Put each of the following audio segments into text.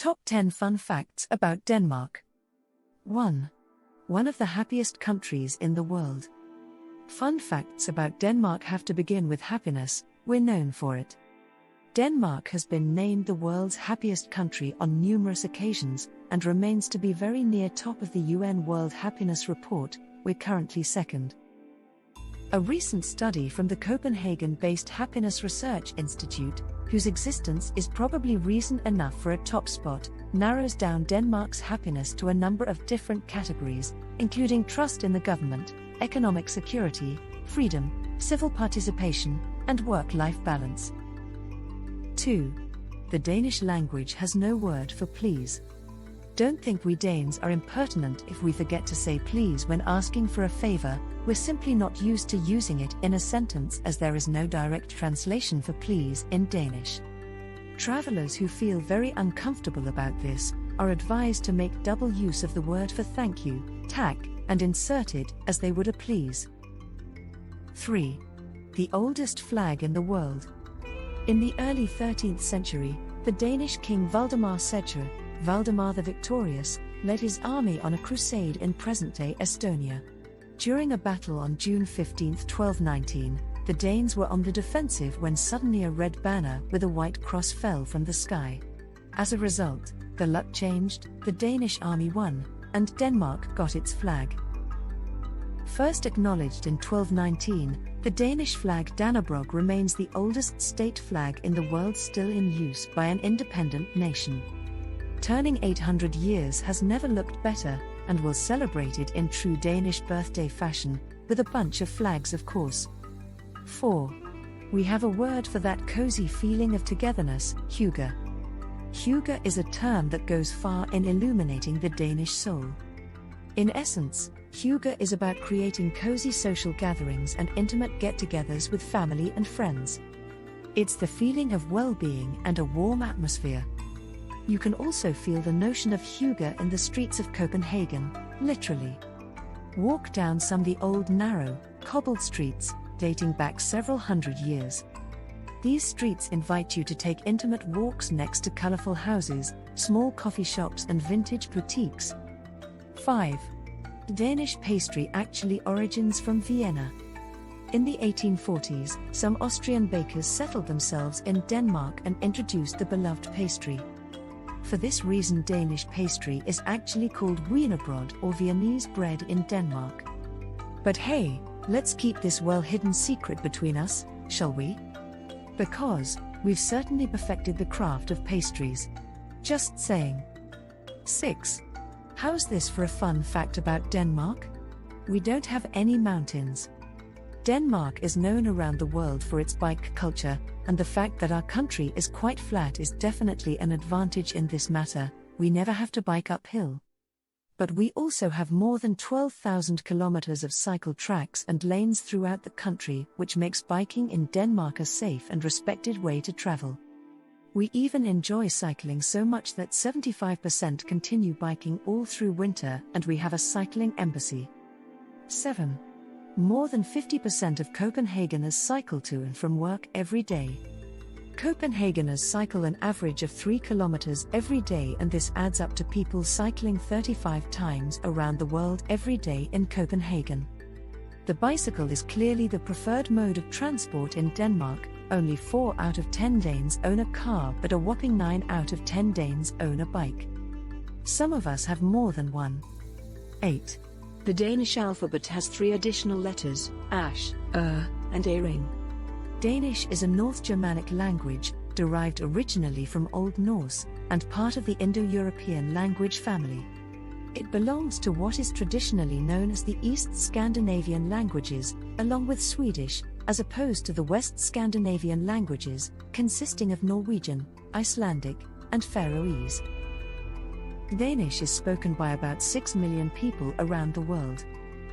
Top 10 Fun Facts About Denmark. 1. One of the happiest countries in the world. Fun facts about Denmark have to begin with happiness. We're known for it. Denmark has been named the world's happiest country on numerous occasions, and remains to be very near top of the UN World Happiness Report. We're currently second. A recent study from the Copenhagen-based Happiness Research Institute, whose existence is probably reason enough for a top spot, narrows down Denmark's happiness to a number of different categories, including trust in the government, economic security, freedom, civil participation, and work-life balance. 2. The Danish language has no word for please. Don't think we Danes are impertinent if we forget to say please when asking for a favor. We're simply not used to using it in a sentence, as there is no direct translation for please in Danish. Travelers who feel very uncomfortable about this are advised to make double use of the word for thank you, tak, and insert it as they would a please. 3. The oldest flag in the world. In the early 13th century, the Danish king Valdemar Secher, Valdemar the Victorious, led his army on a crusade in present-day Estonia. During a battle on June 15, 1219, the Danes were on the defensive when suddenly a red banner with a white cross fell from the sky. As a result, the luck changed, the Danish army won, and Denmark got its flag. First acknowledged in 1219, the Danish flag Dannebrog remains the oldest state flag in the world still in use by an independent nation. Turning 800 years has never looked better, and we'll celebrate it in true Danish birthday fashion, with a bunch of flags of course. 4. We have a word for that cozy feeling of togetherness, hygge. Hygge is a term that goes far in illuminating the Danish soul. In essence, hygge is about creating cozy social gatherings and intimate get-togethers with family and friends. It's the feeling of well-being and a warm atmosphere. You can also feel the notion of hygge in the streets of Copenhagen, literally. Walk down some of the old narrow, cobbled streets, dating back several hundred years. These streets invite you to take intimate walks next to colorful houses, small coffee shops and vintage boutiques. 5. Danish pastry actually origins from Vienna. In the 1840s, some Austrian bakers settled themselves in Denmark and introduced the beloved pastry. For this reason, Danish pastry is actually called wienerbrød or Viennese bread in Denmark. But hey, let's keep this well-hidden secret between us, shall we? Because we've certainly perfected the craft of pastries. Just saying. 6. How's this for a fun fact about Denmark? We don't have any mountains. Denmark is known around the world for its bike culture, and the fact that our country is quite flat is definitely an advantage in this matter. We never have to bike uphill. But we also have more than 12,000 kilometers of cycle tracks and lanes throughout the country, which makes biking in Denmark a safe and respected way to travel. We even enjoy cycling so much that 75% continue biking all through winter, and we have a cycling embassy. 7. More than 50% of Copenhageners cycle to and from work every day. Copenhageners cycle an average of 3 kilometers every day, and this adds up to people cycling 35 times around the world every day in Copenhagen. The bicycle is clearly the preferred mode of transport in Denmark. Only 4 out of 10 Danes own a car, but a whopping 9 out of 10 Danes own a bike. Some of us have more than one. 8. The Danish alphabet has 3 additional letters, ash, and a ring. Danish is a North Germanic language, derived originally from Old Norse, and part of the Indo-European language family. It belongs to what is traditionally known as the East Scandinavian languages, along with Swedish, as opposed to the West Scandinavian languages, consisting of Norwegian, Icelandic, and Faroese. Danish is spoken by about 6 million people around the world.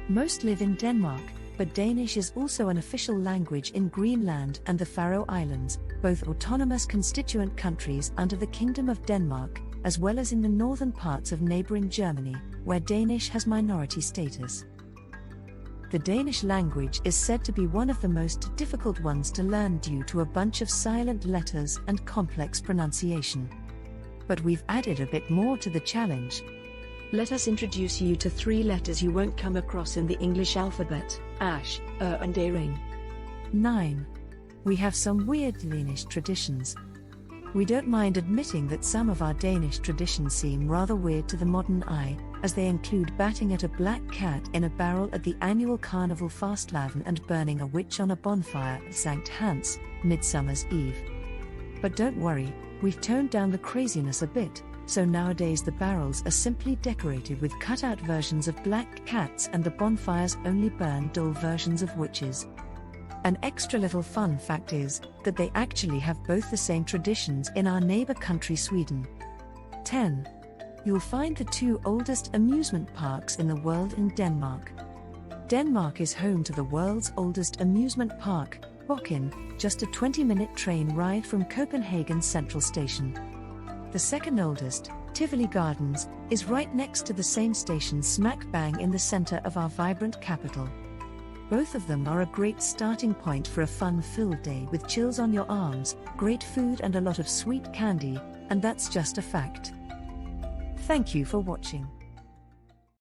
Most live in Denmark, but Danish is also an official language in Greenland and the Faroe Islands, both autonomous constituent countries under the Kingdom of Denmark, as well as in the northern parts of neighboring Germany, where Danish has minority status. The Danish language is said to be one of the most difficult ones to learn due to a bunch of silent letters and complex pronunciation. but we've added a bit more to the challenge. Let us introduce you to 3 letters you won't come across in the English alphabet: ash, and a-ring. 9. We have some weird Danish traditions. We don't mind admitting that some of our Danish traditions seem rather weird to the modern eye, as they include batting at a black cat in a barrel at the annual carnival Fastelavn and burning a witch on a bonfire at Sankt Hans, Midsummer's Eve. But don't worry, we've toned down the craziness a bit, so nowadays the barrels are simply decorated with cut-out versions of black cats and the bonfires only burn dull versions of witches. An extra little fun fact is that they actually have both the same traditions in our neighbor country Sweden. 10. You'll find the 2 oldest amusement parks in the world in Denmark. Denmark is home to the world's oldest amusement park, Bokken, just a 20-minute train ride from Copenhagen Central Station. The second oldest, Tivoli Gardens, is right next to the same station smack bang in the center of our vibrant capital. Both of them are a great starting point for a fun-filled day with chills on your arms, great food and a lot of sweet candy, and that's just a fact. Thank you for watching.